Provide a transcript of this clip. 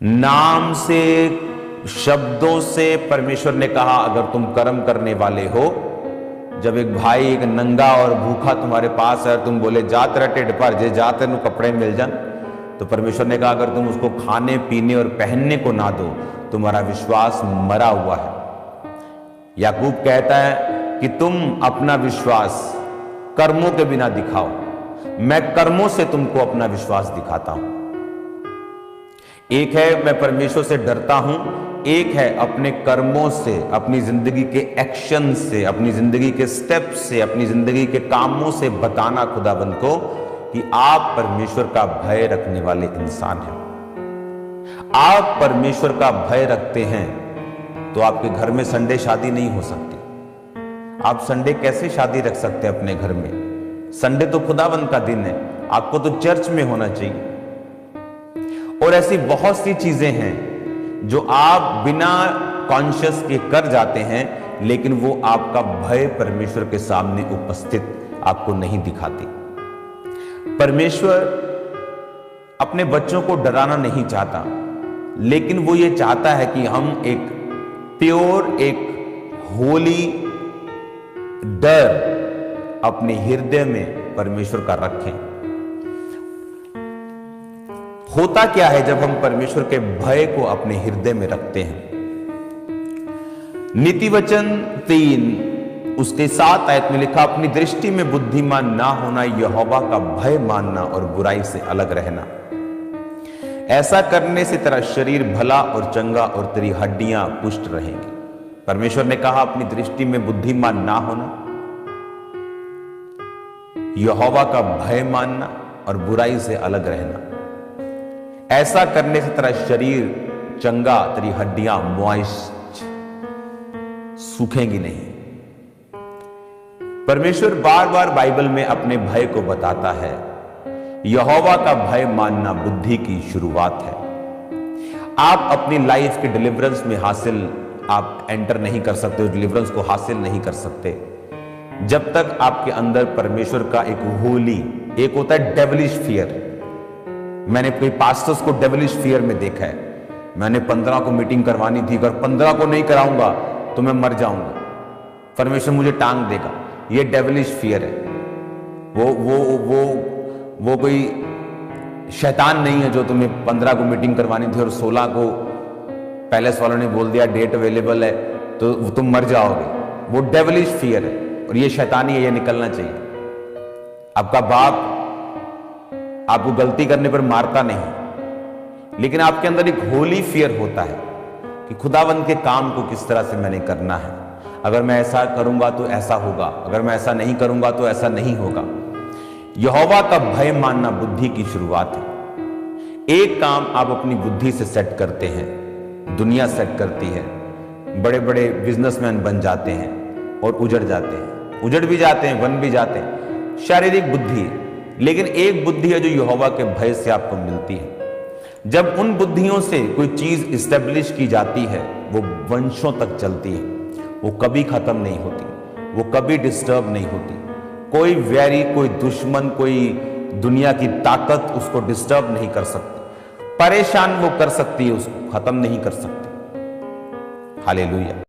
नाम से, शब्दों से परमेश्वर ने कहा अगर तुम कर्म करने वाले हो। जब एक भाई एक नंगा और भूखा तुम्हारे पास है, तुम बोले जात रहे ढिड पर जे जाते नु कपड़े मिल जान, तो परमेश्वर ने कहा अगर तुम उसको खाने पीने और पहनने को ना दो, तुम्हारा विश्वास मरा हुआ है। याकूब कहता है कि तुम अपना विश्वास कर्मों के बिना दिखाओ, मैं कर्मों से तुमको अपना विश्वास दिखाता हूं। एक है मैं परमेश्वर से डरता हूं, एक है अपने कर्मों से, अपनी जिंदगी के एक्शन से, अपनी जिंदगी के स्टेप से, अपनी जिंदगी के कामों से बताना खुदाबंद को कि आप परमेश्वर का भय रखने वाले इंसान हैं। आप परमेश्वर का भय रखते हैं तो आपके घर में संडे शादी नहीं हो सकती। आप संडे कैसे शादी रख सकते हैं अपने घर में? संडे तो खुदाबंद का दिन है, आपको तो चर्च में होना चाहिए। और ऐसी बहुत सी चीजें हैं जो आप बिना कॉन्शियस के कर जाते हैं, लेकिन वो आपका भय परमेश्वर के सामने उपस्थित आपको नहीं दिखाती। परमेश्वर अपने बच्चों को डराना नहीं चाहता, लेकिन वो ये चाहता है कि हम एक प्योर, एक होली डर अपने हृदय में परमेश्वर का रखें। होता क्या है जब हम परमेश्वर के भय को अपने हृदय में रखते हैं? नीति वचन 3 उसके 7 आयत में लिखा, अपनी दृष्टि में बुद्धिमान ना होना, यहोवा का भय मानना और बुराई से अलग रहना। ऐसा करने से तेरा शरीर भला और चंगा और तेरी हड्डियां पुष्ट रहेंगी। परमेश्वर ने कहा अपनी दृष्टि में बुद्धिमान ना होना, यहोवा का भय मानना और बुराई से अलग रहना। ऐसा करने से तेरा शरीर चंगा, तेरी हड्डियां मॉइस्ट, सूखेंगी नहीं। परमेश्वर बार बार बाइबल में अपने भय को बताता है। यहोवा का भय मानना बुद्धि की शुरुआत है। आप अपनी लाइफ के डिलीवरेंस में आप एंटर नहीं कर सकते, उस डिलीवरेंस को हासिल नहीं कर सकते जब तक आपके अंदर परमेश्वर का एक होली, एक होता है डेविलिश फियर। मैंने कई पास्टर्स को डेविलिश फियर में देखा है। मैंने 15 को मीटिंग करवानी थी, अगर 15 को नहीं कराऊंगा तो मैं मर जाऊंगा, परमेश्वर मुझे टांग देगा। ये डेविलिश फियर है। वो कोई शैतान नहीं है जो तुम्हें 15 को मीटिंग करवानी थी और 16 को पैलेस वालों ने बोल दिया डेट अवेलेबल है तो तुम मर जाओगे। वो डेविलिश फियर है और ये शैतानी है, ये निकलना चाहिए। आपका बाप आपको गलती करने पर मारता नहीं, लेकिन आपके अंदर एक होली फियर होता है कि खुदावंद के काम को किस तरह से मैंने करना है। अगर मैं ऐसा करूंगा तो ऐसा होगा, अगर मैं ऐसा नहीं करूंगा तो ऐसा नहीं होगा। यहोवा का भय मानना बुद्धि की शुरुआत है। एक काम आप अपनी बुद्धि से सेट करते हैं, दुनिया सेट करती है। बड़े बड़े बिजनेसमैन बन जाते हैं और उजड़ जाते हैं, उजड़ भी जाते हैं, बन भी जाते हैं। शारीरिक बुद्धि है, लेकिन एक बुद्धि है जो यहोवा के भय से आपको मिलती है। जब उन बुद्धियों से कोई चीज इस्टेब्लिश की जाती है, वो वंशों तक चलती है, वो कभी खत्म नहीं होती, वो कभी डिस्टर्ब नहीं होती। कोई वैरी, कोई दुश्मन, कोई दुनिया की ताकत उसको डिस्टर्ब नहीं कर सकती। परेशान वो कर सकती है, उसको खत्म नहीं कर सकती। हालेलुया।